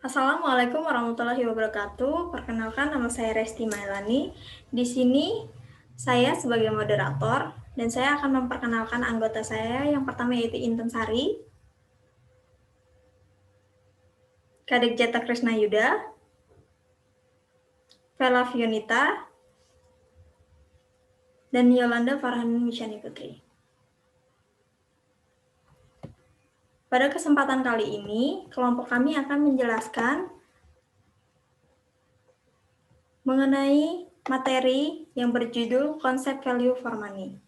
Assalamualaikum warahmatullahi wabarakatuh. Perkenalkan, nama saya Resti Mailani. Di sini saya sebagai moderator dan saya akan memperkenalkan anggota saya. Yang pertama yaitu Inten Sari, Kadek Jata Krisna Yuda, Vela Fionita, dan Yolanda Farhan Misyani Putri. Pada kesempatan kali ini, kelompok kami akan menjelaskan mengenai materi yang berjudul Konsep Value for Money.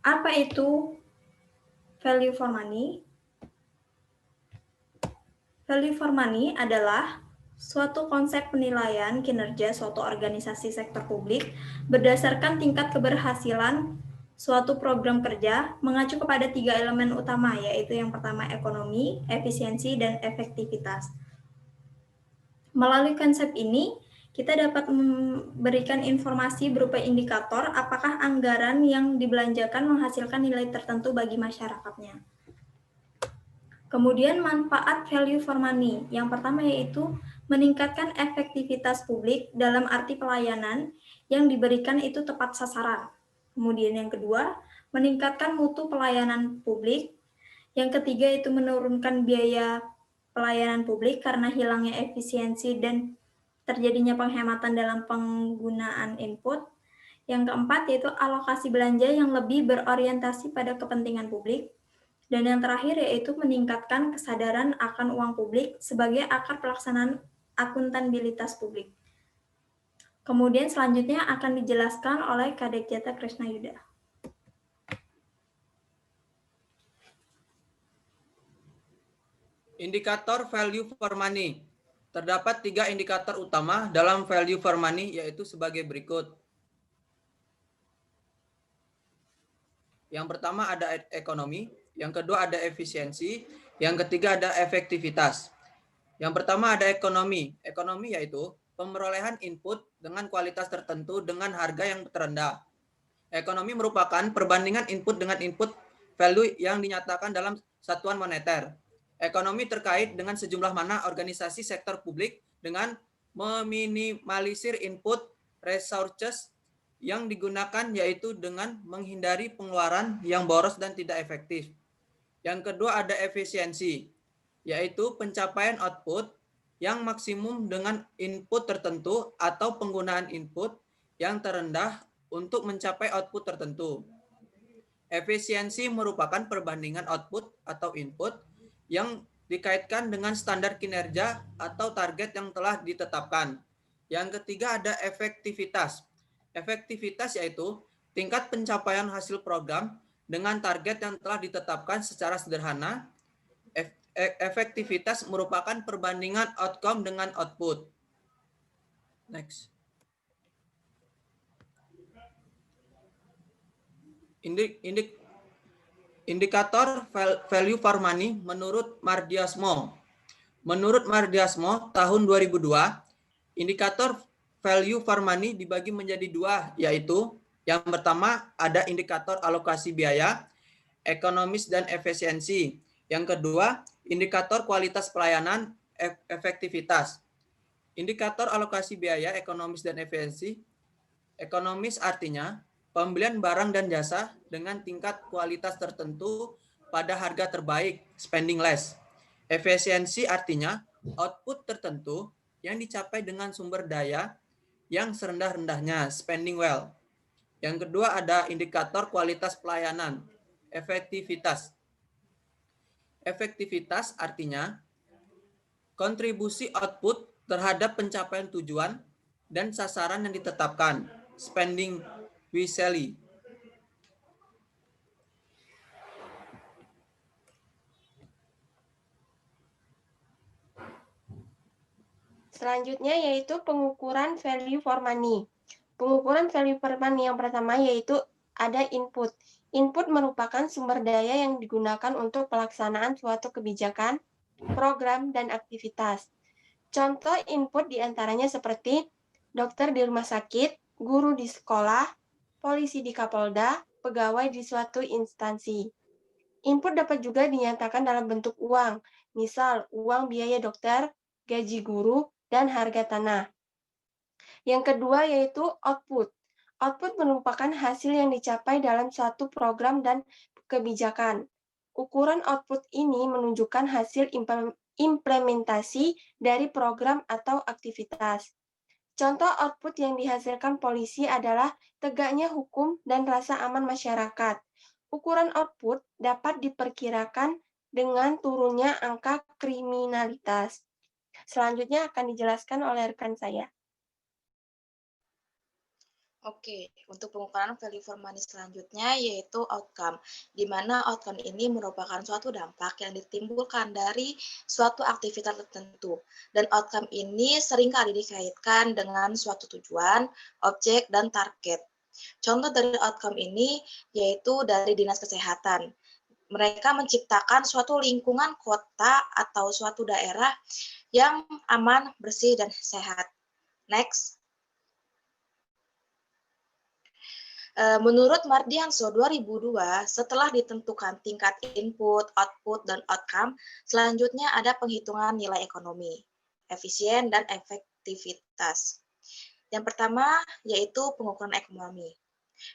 Apa itu value for money? Value for money adalah suatu konsep penilaian kinerja suatu organisasi sektor publik berdasarkan tingkat keberhasilan suatu program kerja mengacu kepada 3 elemen utama, yaitu yang pertama ekonomi, efisiensi, dan efektivitas. Melalui konsep ini, kita dapat memberikan informasi berupa indikator apakah anggaran yang dibelanjakan menghasilkan nilai tertentu bagi masyarakatnya. Kemudian manfaat value for money. Yang pertama yaitu meningkatkan efektivitas publik dalam arti pelayanan yang diberikan itu tepat sasaran. Kemudian yang kedua, meningkatkan mutu pelayanan publik. Yang ketiga itu menurunkan biaya pelayanan publik karena hilangnya efisiensi dan terjadinya penghematan dalam penggunaan input. Yang keempat yaitu alokasi belanja yang lebih berorientasi pada kepentingan publik. Dan yang terakhir yaitu meningkatkan kesadaran akan uang publik sebagai akar pelaksanaan akuntabilitas publik. Kemudian selanjutnya akan dijelaskan oleh Kadek Jata Krisna Yuda. Indikator value for money. Terdapat 3 indikator utama dalam value for money, yaitu sebagai berikut. Yang pertama ada ekonomi, yang kedua ada efisiensi, yang ketiga ada efektivitas. Yang pertama ada ekonomi. Ekonomi yaitu pemerolehan input dengan kualitas tertentu dengan harga yang terendah. Ekonomi merupakan perbandingan input dengan input value yang dinyatakan dalam satuan moneter. Ekonomi terkait dengan sejumlah mana organisasi sektor publik dengan meminimalisir input resources yang digunakan, yaitu dengan menghindari pengeluaran yang boros dan tidak efektif. Yang kedua ada efisiensi, yaitu pencapaian output yang maksimum dengan input tertentu atau penggunaan input yang terendah untuk mencapai output tertentu. Efisiensi merupakan perbandingan output atau input yang dikaitkan dengan standar kinerja atau target yang telah ditetapkan. Yang ketiga ada efektivitas. Efektivitas yaitu tingkat pencapaian hasil program dengan target yang telah ditetapkan secara sederhana. Efektivitas merupakan perbandingan outcome dengan output. Next. Indikator value for money menurut Mardiasmo. Menurut Mardiasmo tahun 2002, indikator value for money dibagi menjadi 2, yaitu yang pertama ada indikator alokasi biaya, ekonomis dan efisiensi. Yang kedua, indikator kualitas pelayanan, efektivitas. Indikator alokasi biaya, ekonomis dan efisiensi. Ekonomis artinya pembelian barang dan jasa dengan tingkat kualitas tertentu pada harga terbaik, spending less. Efisiensi artinya output tertentu yang dicapai dengan sumber daya yang serendah-rendahnya, spending well. Yang kedua ada indikator kualitas pelayanan, efektivitas. Efektivitas artinya kontribusi output terhadap pencapaian tujuan dan sasaran yang ditetapkan, spending wisely. Selanjutnya yaitu pengukuran value for money. Pengukuran value for money yang pertama yaitu ada input. Input merupakan sumber daya yang digunakan untuk pelaksanaan suatu kebijakan, program, dan aktivitas. Contoh input diantaranya seperti dokter di rumah sakit, guru di sekolah, polisi di Kapolda, pegawai di suatu instansi. Input dapat juga dinyatakan dalam bentuk uang, misal uang biaya dokter, gaji guru, dan harga tanah. Yang kedua yaitu output. Output merupakan hasil yang dicapai dalam suatu program dan kebijakan. Ukuran output ini menunjukkan hasil implementasi dari program atau aktivitas. Contoh output yang dihasilkan polisi adalah tegaknya hukum dan rasa aman masyarakat. Ukuran output dapat diperkirakan dengan turunnya angka kriminalitas. Selanjutnya akan dijelaskan oleh rekan saya. Oke, untuk pengukuran value for money selanjutnya yaitu outcome, di mana outcome ini merupakan suatu dampak yang ditimbulkan dari suatu aktivitas tertentu. Dan outcome ini seringkali dikaitkan dengan suatu tujuan, objek, dan target. Contoh dari outcome ini yaitu dari Dinas Kesehatan. Mereka menciptakan suatu lingkungan kota atau suatu daerah yang aman, bersih, dan sehat. Next. Menurut Mardianso 2002, setelah ditentukan tingkat input, output, dan outcome, selanjutnya ada penghitungan nilai ekonomi, efisien, dan efektivitas. Yang pertama yaitu pengukuran ekonomi,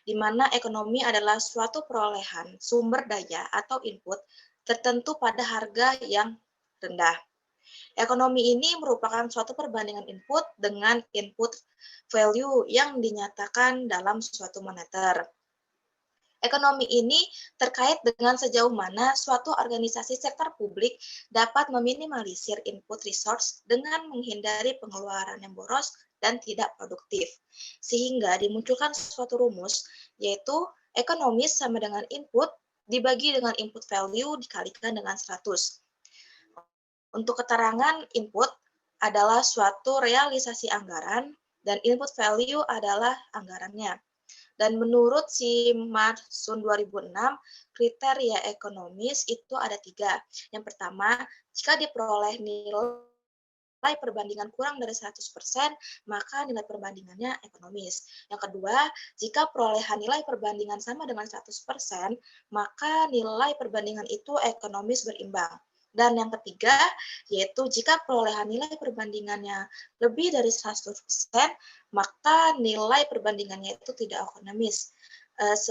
di mana ekonomi adalah suatu perolehan sumber daya atau input tertentu pada harga yang rendah. Ekonomi ini merupakan suatu perbandingan input dengan input value yang dinyatakan dalam suatu moneter. Ekonomi ini terkait dengan sejauh mana suatu organisasi sektor publik dapat meminimalisir input resource dengan menghindari pengeluaran yang boros dan tidak produktif. Sehingga dimunculkan suatu rumus, yaitu ekonomis sama dengan input dibagi dengan input value dikalikan dengan 100. Untuk keterangan input adalah suatu realisasi anggaran dan input value adalah anggarannya. Dan menurut si Marsun 2006, kriteria ekonomis itu ada 3. Yang pertama, jika diperoleh nilai perbandingan kurang dari 100%, maka nilai perbandingannya ekonomis. Yang kedua, jika perolehan nilai perbandingan sama dengan 100%, maka nilai perbandingan itu ekonomis berimbang. Dan yang ketiga, yaitu jika perolehan nilai perbandingannya lebih dari 100%, maka nilai perbandingannya itu tidak ekonomis.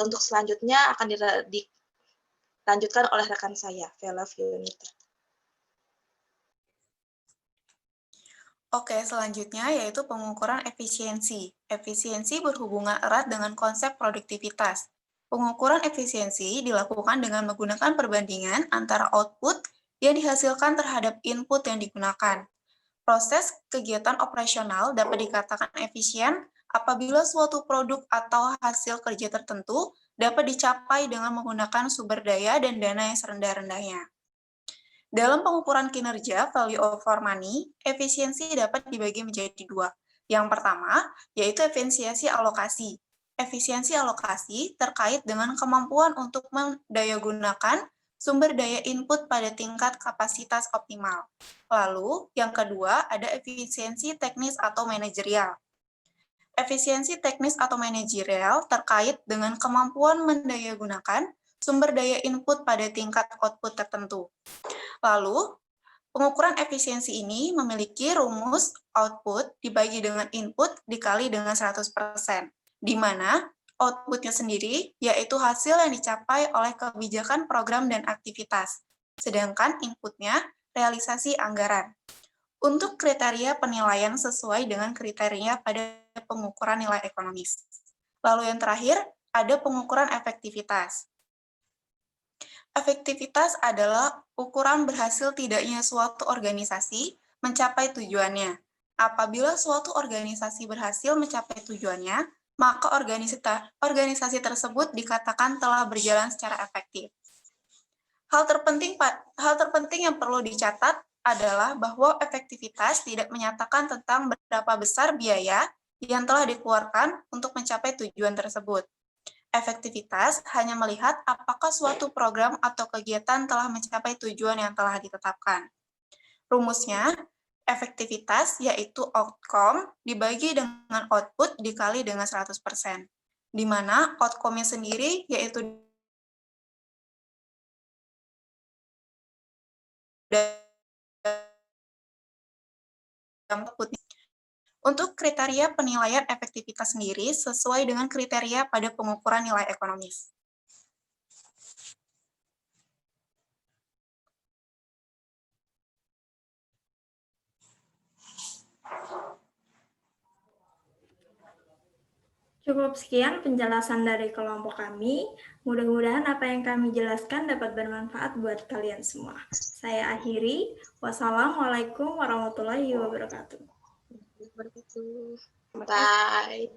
Untuk selanjutnya akan dilanjutkan oleh rekan saya, Vela Fionita. Oke, selanjutnya yaitu pengukuran efisiensi. Efisiensi berhubungan erat dengan konsep produktivitas. Pengukuran efisiensi dilakukan dengan menggunakan perbandingan antara output yang dihasilkan terhadap input yang digunakan. Proses kegiatan operasional dapat dikatakan efisien apabila suatu produk atau hasil kerja tertentu dapat dicapai dengan menggunakan sumber daya dan dana yang serendah-rendahnya. Dalam pengukuran kinerja value for money, efisiensi dapat dibagi menjadi 2. Yang pertama, yaitu efisiensi alokasi. Efisiensi alokasi terkait dengan kemampuan untuk mendayagunakan sumber daya input pada tingkat kapasitas optimal. Lalu, yang kedua, ada efisiensi teknis atau manajerial. Efisiensi teknis atau manajerial terkait dengan kemampuan mendayagunakan sumber daya input pada tingkat output tertentu. Lalu, pengukuran efisiensi ini memiliki rumus output dibagi dengan input dikali dengan 100%, di mana outputnya sendiri yaitu hasil yang dicapai oleh kebijakan program dan aktivitas, sedangkan inputnya realisasi anggaran. Untuk kriteria penilaian sesuai dengan kriteria pada pengukuran nilai ekonomis. Lalu yang terakhir, ada pengukuran efektivitas. Efektivitas adalah ukuran berhasil tidaknya suatu organisasi mencapai tujuannya. Apabila suatu organisasi berhasil mencapai tujuannya, maka organisasi tersebut dikatakan telah berjalan secara efektif. Hal terpenting yang perlu dicatat adalah bahwa efektivitas tidak menyatakan tentang berapa besar biaya yang telah dikeluarkan untuk mencapai tujuan tersebut. Efektivitas hanya melihat apakah suatu program atau kegiatan telah mencapai tujuan yang telah ditetapkan. Rumusnya, efektivitas yaitu outcome dibagi dengan output dikali dengan 100%, di mana outcome-nya sendiri yaitu output. Untuk kriteria penilaian efektivitas sendiri sesuai dengan kriteria pada pengukuran nilai ekonomis. Cukup sekian penjelasan dari kelompok kami. Mudah-mudahan apa yang kami jelaskan dapat bermanfaat buat kalian semua. Saya akhiri. Wassalamualaikum warahmatullahi wabarakatuh. Bye.